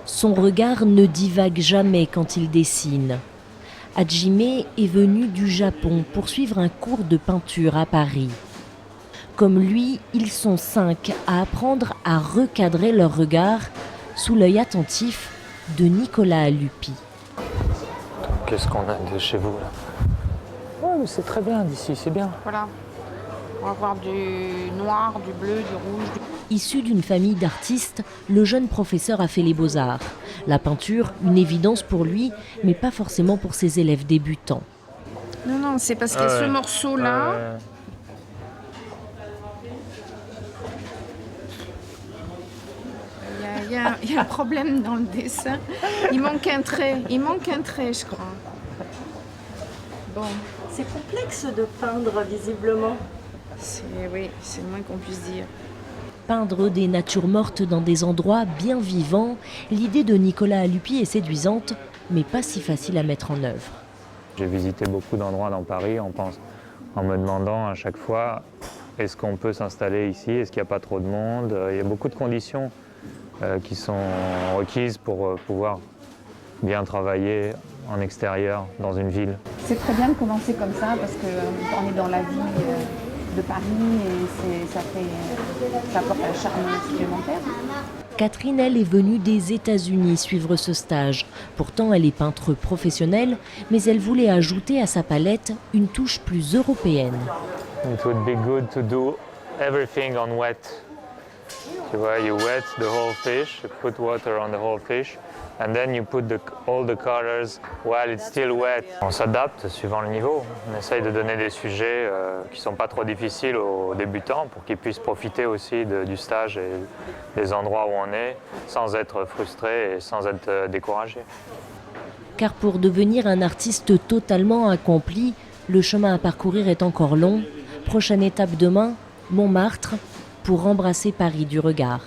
Son regard ne divague jamais quand il dessine. Hajime est venu du Japon pour suivre un cours de peinture à Paris. Comme lui, ils sont 5 à apprendre à recadrer leur regard sous l'œil attentif de Nicolas Aluppi. Qu'est-ce qu'on a de chez vous là? Ouais, mais c'est très bien d'ici, c'est bien. Voilà. On va voir du noir, du bleu, du rouge. Issu d'une famille d'artistes, le jeune professeur a fait les beaux-arts. La peinture, une évidence pour lui, mais pas forcément pour ses élèves débutants. Non, non, c'est parce que ce morceau-là, il y a un problème dans le dessin. Il manque un trait, je crois. Bon, C'est complexe de peindre, visiblement. oui, c'est le moins qu'on puisse dire. Peindre des natures mortes dans des endroits bien vivants, l'idée de Nicolas Aluppi est séduisante, mais pas si facile à mettre en œuvre. J'ai visité beaucoup d'endroits dans Paris en me demandant à chaque fois est-ce qu'on peut s'installer ici, est-ce qu'il n'y a pas trop de monde. Il y a beaucoup de conditions qui sont requises pour pouvoir bien travailler en extérieur dans une ville. C'est très bien de commencer comme ça parce qu'on est dans la vie de Paris et ça apporte un charme supplémentaire. Catherine, elle, est venue des États-Unis suivre ce stage. Pourtant, elle est peintre professionnelle, mais elle voulait ajouter à sa palette une touche plus européenne. It would be good to do everything on wet. Tu vois, you wet the whole fish, you put water on the whole fish, and then you put all the colors while it's still wet. On s'adapte suivant le niveau. On essaye de donner des sujets qui ne sont pas trop difficiles aux débutants pour qu'ils puissent profiter aussi du stage et des endroits où on est sans être frustrés et sans être découragés. Car pour devenir un artiste totalement accompli, le chemin à parcourir est encore long. Prochaine étape demain, Montmartre, pour embrasser Paris du regard.